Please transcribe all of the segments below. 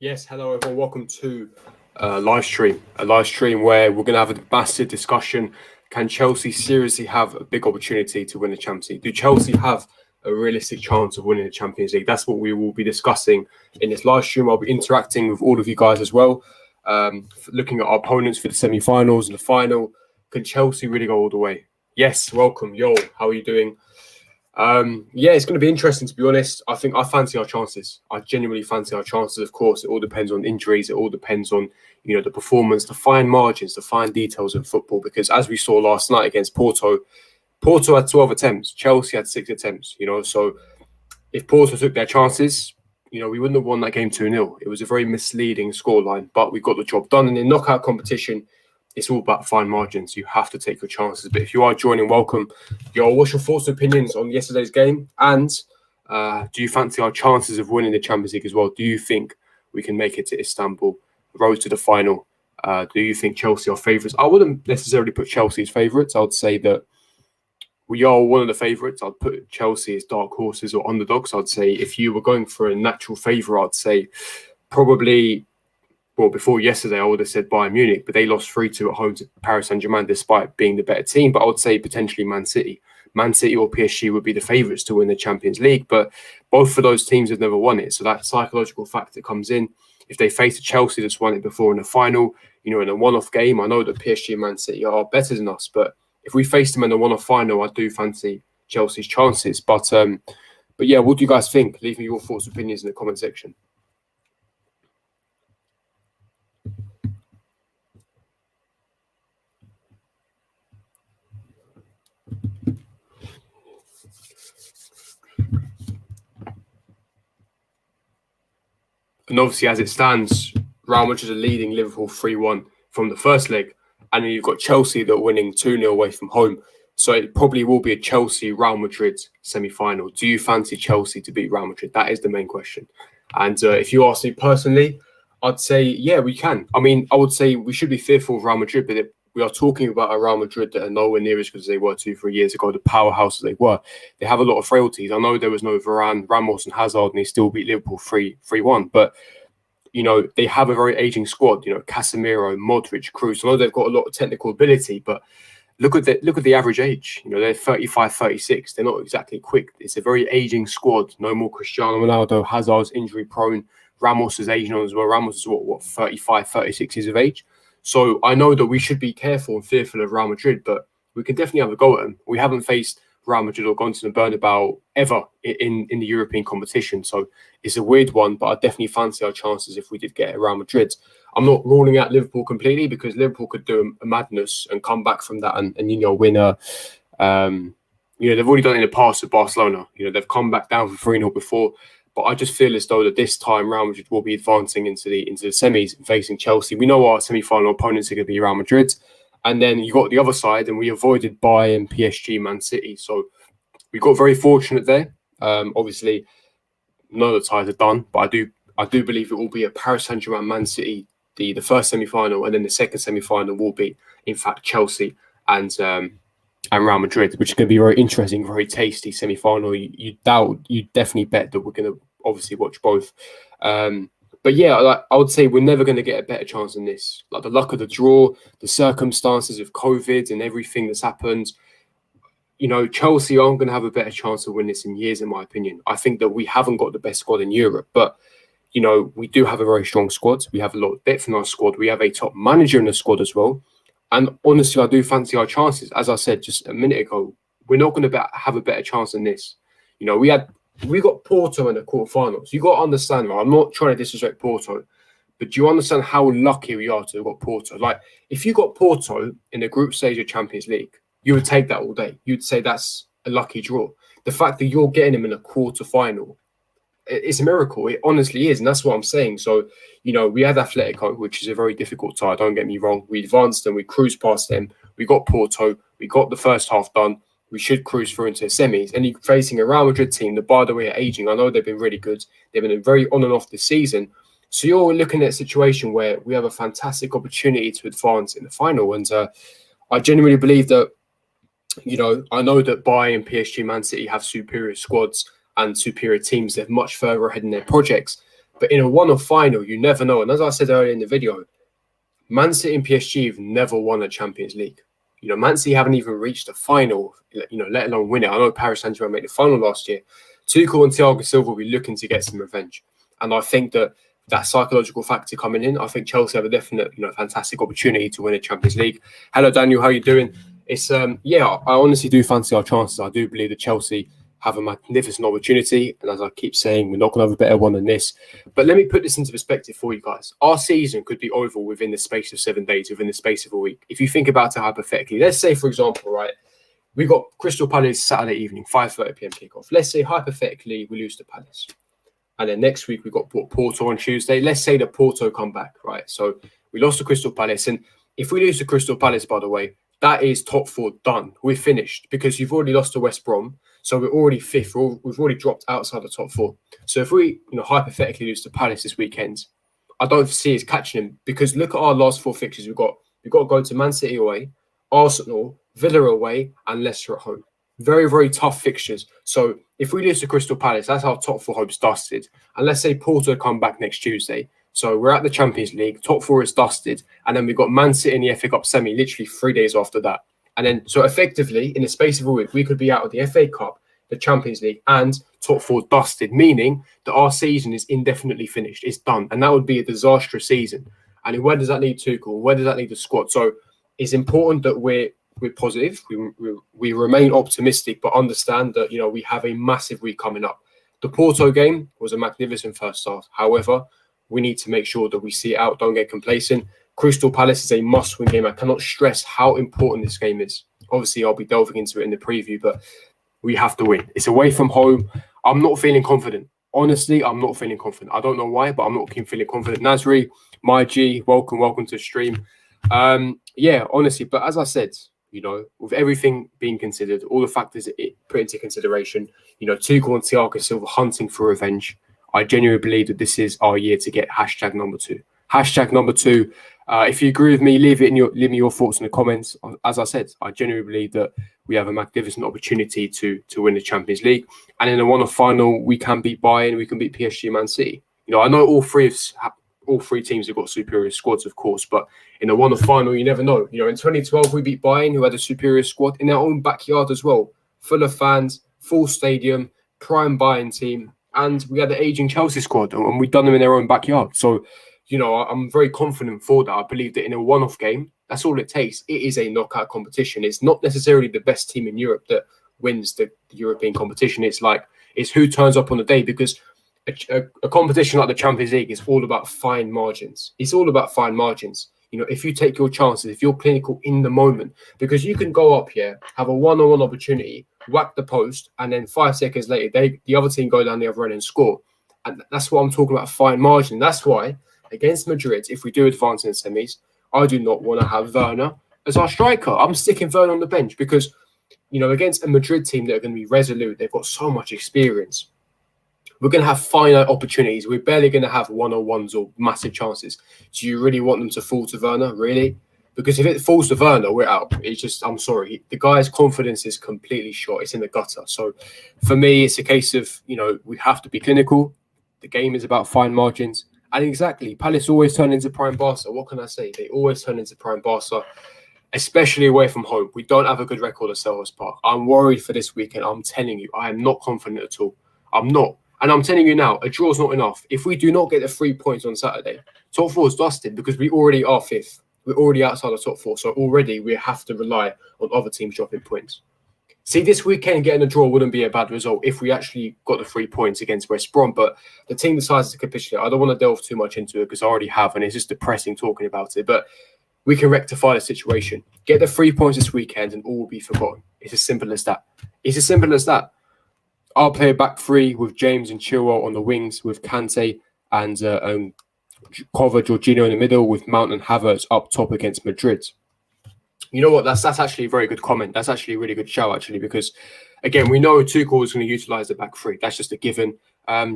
Yes, hello everyone. Welcome to a live stream where we're going to have a massive discussion. Can Chelsea seriously have a big opportunity to win the Champions League? Do Chelsea have a realistic chance of winning the Champions League? That's what we will be discussing in this live stream. I'll be interacting with all of you guys as well, looking at our opponents for the semi-finals and the final. Can Chelsea really go all the way? Yes, welcome. Yo, how are you doing? Yeah, it's going to be interesting, to be honest. I think I fancy our chances. I genuinely fancy our chances. Of course, it all depends on injuries. It all depends on, the performance, the fine margins, the fine details of football. Because as we saw last night against Porto, Porto had 12 attempts. Chelsea had 6 attempts, So if Porto took their chances, we wouldn't have won that game 2-0. It was a very misleading scoreline, but we got the job done. And in knockout competition, it's all about fine margins. You have to take your chances. But if you are joining, welcome. Yo, what's your thoughts and opinions on yesterday's game? And do you fancy our chances of winning the Champions League as well? Do you think we can make it to Istanbul, road to the final? Do you think Chelsea are favourites? I wouldn't necessarily put Chelsea as favourites. I would say that we are one of the favourites. I'd put Chelsea as dark horses or underdogs. I'd say if you were going for a natural favourite, I'd say probably... Well, before yesterday, I would have said Bayern Munich, but they lost 3-2 at home to Paris Saint-Germain despite being the better team. But I would say potentially Man City. Man City or PSG would be the favourites to win the Champions League, but both of those teams have never won it. So that psychological factor comes in. If they face a Chelsea that's won it before in the final, in a one-off game, I know that PSG and Man City are better than us, but if we face them in a one-off final, I do fancy Chelsea's chances. But yeah, what do you guys think? Leave me your thoughts and opinions in the comment section. And obviously, as it stands, Real Madrid are leading Liverpool 3-1 from the first leg. And then you've got Chelsea that are winning 2-0 away from home. So it probably will be a Chelsea-Real Madrid semi-final. Do you fancy Chelsea to beat Real Madrid? That is the main question. And if you ask me personally, I'd say, yeah, we can. I mean, I would say we should be fearful of Real Madrid, but we are talking about a Real Madrid that are nowhere near as good as they were 2-3 years ago, the powerhouse they were. They have a lot of frailties. I know there was no Varane, Ramos and Hazard, and they still beat Liverpool 3-1. But, they have a very aging squad. Casemiro, Modric, Kroos. I know they've got a lot of technical ability, but look at the average age. They're 35, 36. They're not exactly quick. It's a very aging squad. No more Cristiano Ronaldo. Hazard's injury prone. Ramos is aging on as well. Ramos is what 35, 36 years of age. So I know that we should be careful and fearful of Real Madrid, but we can definitely have a go at them. We haven't faced Real Madrid or gone to the Bernabeu ever in the European competition. So it's a weird one, but I definitely fancy our chances if we did get Real Madrid. I'm not ruling out Liverpool completely because Liverpool could do a madness and come back from that and win a... they've already done it in the past with Barcelona. They've come back down from 3-0 before. But I just feel as though that this time Real Madrid will be advancing into the semis and facing Chelsea. We know our semi-final opponents are going to be Real Madrid. And then you got the other side, and we avoided Bayern, PSG, Man City. So we got very fortunate there. Obviously, none of the ties are done, but I do believe it will be a Paris Saint-Germain, Man City, the first semi-final, and then the second semi-final will be, in fact, Chelsea and Real Madrid, which is going to be very interesting, very tasty semi-final. You definitely bet that we're going to obviously watch both. But yeah, I would say we're never going to get a better chance than this. Like the luck of the draw, the circumstances of COVID and everything that's happened. Chelsea aren't going to have a better chance of winning this in years, in my opinion. I think that we haven't got the best squad in Europe, but we do have a very strong squad. We have a lot of depth in our squad. We have a top manager in the squad as well. And honestly, I do fancy our chances. As I said just a minute ago, we're not going to have a better chance than this. We got Porto in the quarterfinals. You got to understand, right? I'm not trying to disrespect Porto, but do you understand how lucky we are to have got Porto? Like, if you got Porto in the group stage of Champions League, you would take that all day. You'd say that's a lucky draw. The fact that you're getting them in a quarterfinal, it's a miracle. It honestly is, and that's what I'm saying. So, we had Atletico, which is a very difficult tie. Don't get me wrong. We advanced them. We cruised past them. We got Porto. We got the first half done. We should cruise through into the semis. And you're facing a Real Madrid team that, by the way, are aging. I know they've been really good. They've been very on and off this season. So you're looking at a situation where we have a fantastic opportunity to advance in the final. And I genuinely believe that, I know that Bayern, PSG, Man City have superior squads and superior teams. They're much further ahead in their projects. But in a one-off final, you never know. And as I said earlier in the video, Man City and PSG have never won a Champions League. Man City haven't even reached the final, let alone win it. I know Paris Saint-Germain made the final last year. Tuchel and Thiago Silva will be looking to get some revenge. And I think that psychological factor coming in, I think Chelsea have a definite, fantastic opportunity to win a Champions League. Hello, Daniel. How are you doing? It's, I honestly do fancy our chances. I do believe that Chelsea have a magnificent opportunity. And as I keep saying, we're not going to have a better one than this. But let me put this into perspective for you guys. Our season could be over within the space of 7 days, within the space of a week. If you think about it hypothetically, let's say, for example, right, we got Crystal Palace Saturday evening, 5:30 p.m. kickoff. Let's say, hypothetically, we lose to Palace. And then next week, we got Porto on Tuesday. Let's say that Porto come back, right? So we lost to Crystal Palace. And if we lose to Crystal Palace, by the way, that is top 4 done. We're finished because you've already lost to West Brom. So we're already 5th. We've already dropped outside the top 4. So if we, hypothetically lose to Palace this weekend, I don't see us catching them because look at our last 4 fixtures. We've got to go to Man City away, Arsenal, Villa away, and Leicester at home. Very, very tough fixtures. So if we lose to Crystal Palace, that's our top 4 hopes dusted. And let's say Porto come back next Tuesday. So we're at the Champions League, top 4 is dusted. And then we've got Man City in the FA Cup semi, literally 3 days after that. And then, so effectively, in the space of a week, we could be out of the FA Cup, the Champions League, and top 4 dusted, meaning that our season is indefinitely finished. It's done. And that would be a disastrous season. And where does that leave Tuchel? Where does that leave the squad? So it's important that we're positive. We remain optimistic, but understand that, we have a massive week coming up. The Porto game was a magnificent first half. However, we need to make sure that we see it out, don't get complacent. Crystal Palace is a must-win game. I cannot stress how important this game is. Obviously, I'll be delving into it in the preview, but we have to win. It's away from home. I'm not feeling confident. Honestly, I'm not feeling confident. I don't know why, but I'm not feeling confident. Nasri, my G, welcome to the stream. Honestly, but as I said, with everything being considered, all the factors put into consideration, Tuchel and Thiago Silva hunting for revenge. I genuinely believe that this is our year to get #2. #2. If you agree with me, leave me your thoughts in the comments. As I said, I genuinely believe that we have a magnificent opportunity to win the Champions League. And in the one-off final, we can beat Bayern, we can beat PSG, Man City. I know all three teams have got superior squads, of course, but in the one-off final, you never know. In 2012, we beat Bayern, who had a superior squad in their own backyard as well. Full of fans, full stadium, prime Bayern team, and we had the aging Chelsea squad, and we've done them in their own backyard. So, I'm very confident for that. I believe that in a one-off game, that's all it takes. It is a knockout competition. It's not necessarily the best team in Europe that wins the European competition. It's who turns up on the day, because a competition like the Champions League is all about fine margins. It's all about fine margins. If you take your chances, if you're clinical in the moment, because you can go up here, have a one-on-one opportunity, whack the post, and then 5 seconds later, the other team go down the other end and score. And that's what I'm talking about, fine margin. That's why against Madrid, if we do advance in the semis, I do not want to have Werner as our striker. I'm sticking Werner on the bench because, against a Madrid team that are going to be resolute, they've got so much experience. We're going to have finite opportunities. We're barely going to have one-on-ones or massive chances. Do you really want them to fall to Werner? Really? Because if it falls to Werner, we're out. It's just, I'm sorry. The guy's confidence is completely shot. It's in the gutter. So for me, it's a case of, we have to be clinical. The game is about fine margins. And exactly, Palace always turn into prime Barca. What can I say? They always turn into prime Barca, especially away from home. We don't have a good record at Selhurst Park. I'm worried for this weekend. I'm telling you, I am not confident at all. I'm not. And I'm telling you now, a draw is not enough. If we do not get the 3 points on Saturday, top 4 is dusted because we already are 5th. We're already outside the top 4. So already we have to rely on other teams dropping points. See, this weekend getting a draw wouldn't be a bad result if we actually got the 3 points against West Brom. But the team decides to capitulate. I don't want to delve too much into it because I already have, and it's just depressing talking about it. But we can rectify the situation. Get the 3 points this weekend and all will be forgotten. It's as simple as that. It's as simple as that. I'll play a back 3 with James and Chilwell on the wings, with Kante and Cover Jorginho in the middle, with Mount and Havertz up top against Madrid. You know what? That's actually a very good comment. That's actually a really good show, actually, because, again, we know Tuchel is going to utilise the back 3. That's just a given.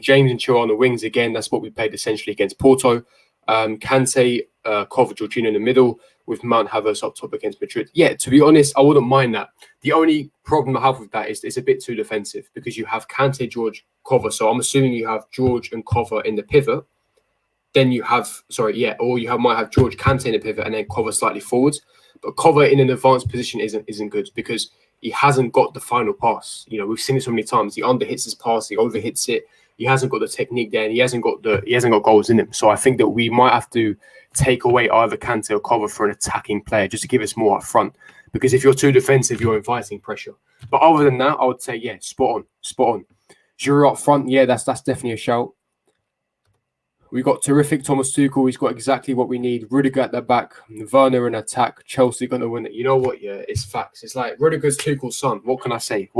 James and Chilwell on the wings, again, that's what we played essentially against Porto. Kante, Kovac, Jorginho in the middle with Mount Havertz up top against Madrid. Yeah, to be honest, I wouldn't mind that. The only problem I have with that is it's a bit too defensive because you have Kante, George, Kovac. So I'm assuming you have George and Kovac in the pivot. Then you have, or you might have George, Kante in the pivot and then Kovac slightly forwards. But Kovac in an advanced position isn't good because he hasn't got the final pass. You know, we've seen it so many times. He underhits his pass, he overhits it. He hasn't got the technique there, and he hasn't got goals in him. So I think that we might have to take away either Kante or Kovac for an attacking player just to give us more up front. Because if you're too defensive, you're inviting pressure. But other than that, I would say, yeah, spot on. Giroud up front, yeah, that's definitely a shout. We got terrific Thomas Tuchel. He's got exactly what we need. Rudiger at the back, Werner in attack. Chelsea going to win it. You know what? Yeah, it's facts. It's like Rudiger's Tuchel's son. What can I say?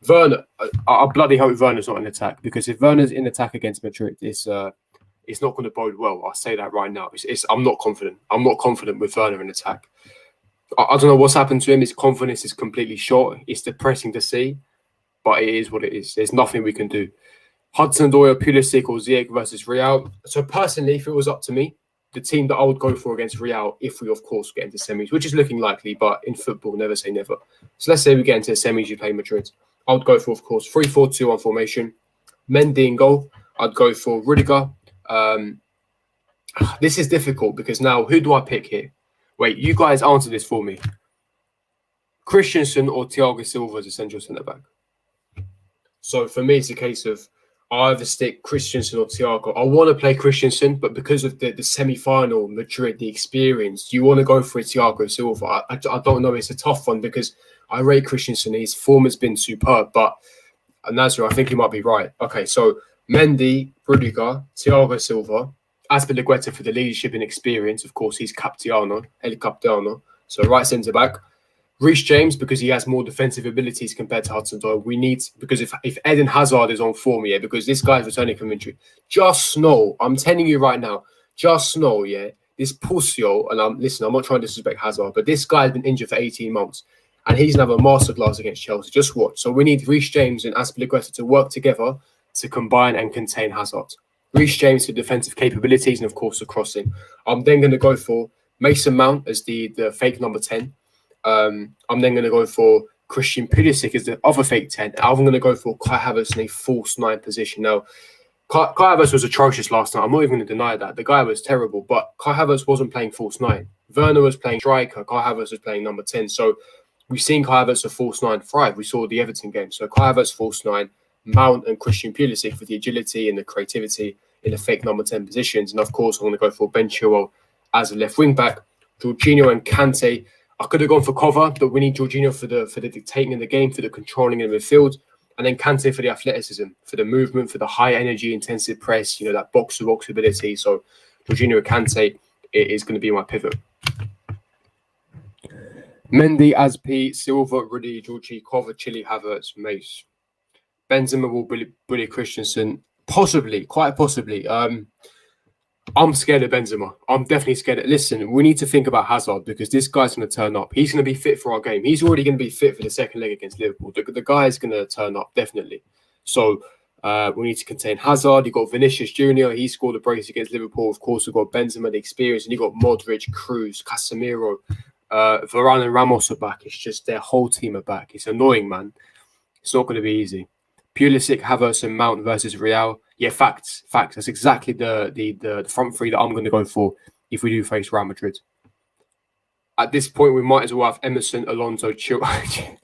Werner, I bloody hope Werner's not in attack because if Werner's in attack against Madrid, it's not going to bode well. I'll say that right now. I'm not confident. I'm not confident with Werner in attack. I don't know what's happened to him. His confidence is completely short. It's depressing to see, but it is what it is. There's nothing we can do. Hudson-Odoi, Pulisic or Ziyech versus Real. So personally, if it was up to me, the team that I would go for against Real, if we of course get into semis, which is looking likely, but in football, never say never. So let's say we get into the semis, you play Madrid. I would go for, of course, 3-4-2 on formation. Mendy in goal. I'd go for Rudiger. This is difficult because now, who do I pick here? Wait, you guys answer this for me. Christensen or Thiago Silva as a central centre-back? So for me, it's a case of I either stick Christensen or Thiago. I want to play Christensen, but because of the semi-final, Madrid, the experience, you want to go for a Thiago Silva. I don't know. It's a tough one because I rate Christensen. His form has been superb, but Nazir, I think he might be right. Okay, so Mendy, Rudiger, Thiago Silva, Azpilicueta for the leadership and experience. Of course, he's Capitano, El Capitano. So right centre-back. Reece James, because he has more defensive abilities compared to Hudson-Odoi. We need, because if Eden Hazard is on form, yeah, because this guy's returning from injury, just know, I'm telling you right now, just know, yeah, this Pusio, and I'm not trying to disrespect Hazard, but this guy's been injured for 18 months, and he's going to have a masterclass against Chelsea. Just watch. So we need Reece James and Azpilicueta to work together to combine and contain Hazard. Reece James for defensive capabilities and, of course, the crossing. I'm then going to go for Mason Mount as the fake number 10. I'm then going to go for Christian Pulisic as the other fake 10. I'm going to go for Kai Havertz in a false 9 position. Now, Kai Havertz was atrocious last night. I'm not even going to deny that. The guy was terrible, but Kai Havertz wasn't playing false 9. Werner was playing striker. Kai Havertz was playing number 10. So we've seen Kai Havertz a false 9 thrive. We saw the Everton game. So Kai Havertz false 9, Mount and Christian Pulisic for the agility and the creativity in the fake number 10 positions. And of course, I'm going to go for Ben Chilwell as a left wing back. Jorginho and Kante. I could have gone for Kovac, but we need Jorginho for the dictating in the game, for the controlling in the midfield, and then Kante for the athleticism, for the movement, for the high energy, intensive press, that box-to-box ability. So Jorginho and Kante is going to be my pivot. Mendy, Azpi, Silva, Rudy, Georgie, Kovac, Chile, Havertz, Mace. Benzema will bully Christensen. Possibly, quite possibly. I'm scared of Benzema. I'm definitely scared. Listen, we need to think about Hazard because this guy's going to turn up. He's going to be fit for our game. He's already going to be fit for the second leg against Liverpool. The guy is going to turn up, definitely. So we need to contain Hazard. You've got Vinicius Jr. He scored a brace against Liverpool. Of course, we've got Benzema, the experience. And you've got Modric, Cruz, Casemiro, Varane and Ramos are back. It's just their whole team are back. It's annoying, man. It's not going to be easy. Pulisic, Havertz and Mount versus Real. Yeah, facts. That's exactly the front three that I'm going to go for if we do face Real Madrid. At this point, we might as well have Emerson, Alonso, Chilwell.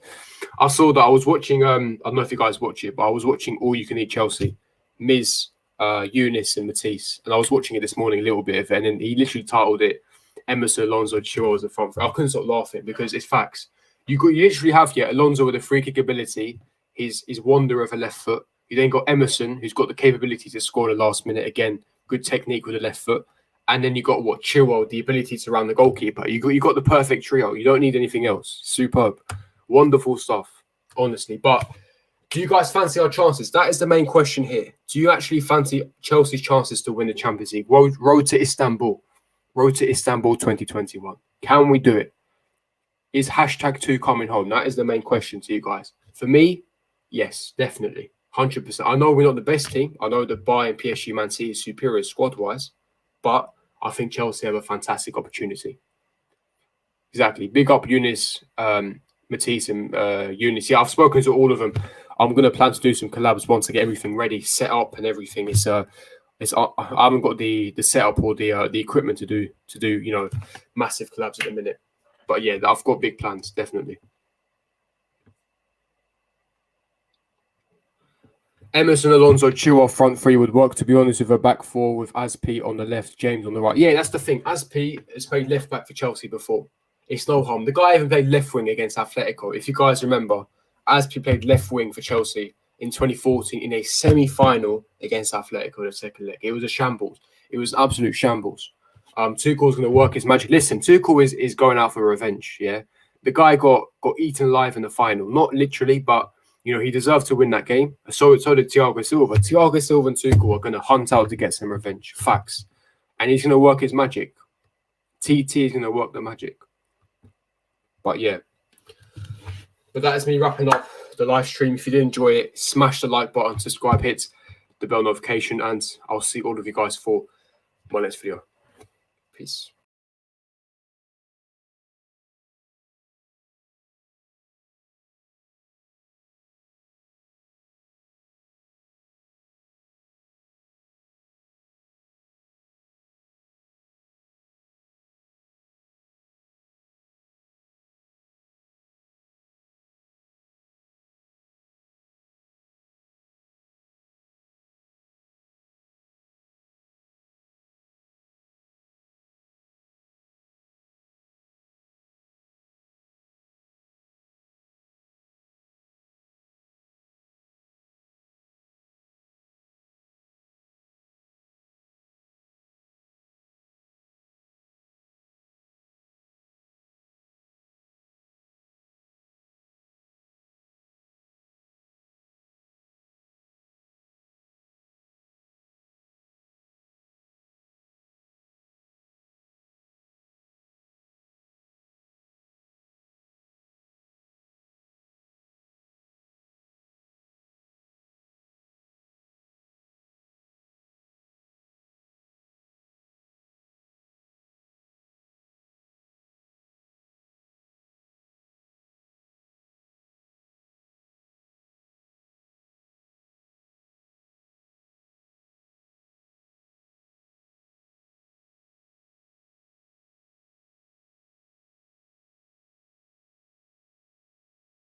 I saw that I was watching, I don't know if you guys watch it, but I was watching All You Can Eat Chelsea. Miz, Eunice and Matisse. And I was watching it this morning, a little bit of it. And then he literally titled it Emerson, Alonso, Chilwell as the front three. I couldn't stop laughing because it's facts. You literally have, Alonso with a free kick ability. His wonder of a left foot. You then got Emerson, who's got the capability to score in the last minute. Again, good technique with the left foot. And then you got Chilwell, the ability to round the goalkeeper. You got the perfect trio. You don't need anything else. Superb, wonderful stuff, honestly. But do you guys fancy our chances? That is the main question here. Do you actually fancy Chelsea's chances to win the Champions League? Road to Istanbul. Road to Istanbul 2021. Can we do it? Is #2 coming home? That is the main question to you guys. For me, yes, definitely. 100%. I know we're not the best team. I know that Bayern, PSG, Man City is superior squad-wise. but I think Chelsea have a fantastic opportunity. Exactly. Big up Eunice, Matisse, and Eunice. Yeah, I've spoken to all of them. I'm gonna plan to do some collabs once I get everything ready, set up, and everything. I haven't got the setup or the equipment to do massive collabs at the minute. But yeah, I've got big plans, definitely. Emerson, Alonso, Chilwell front three would work, to be honest, with a back four with Aspi on the left, James on the right. Yeah, that's the thing. Aspi has played left back for Chelsea before. It's no harm. The guy even played left wing against Atletico. If you guys remember, Aspi played left wing for Chelsea in 2014 in a semi-final against Atletico, the second leg. It was a shambles. It was an absolute shambles. Tuchel's going to work his magic. Listen, Tuchel is going out for revenge, yeah? The guy got eaten alive in the final. Not literally, but he deserved to win that game. So did Thiago Silva. Thiago Silva and Tuchel are going to hunt out to get some revenge. Facts. And he's going to work his magic. TT is going to work the magic. But yeah. But that is me wrapping up the live stream. If you did enjoy it, smash the like button, subscribe, hit the bell notification, and I'll see all of you guys for my next video. Peace.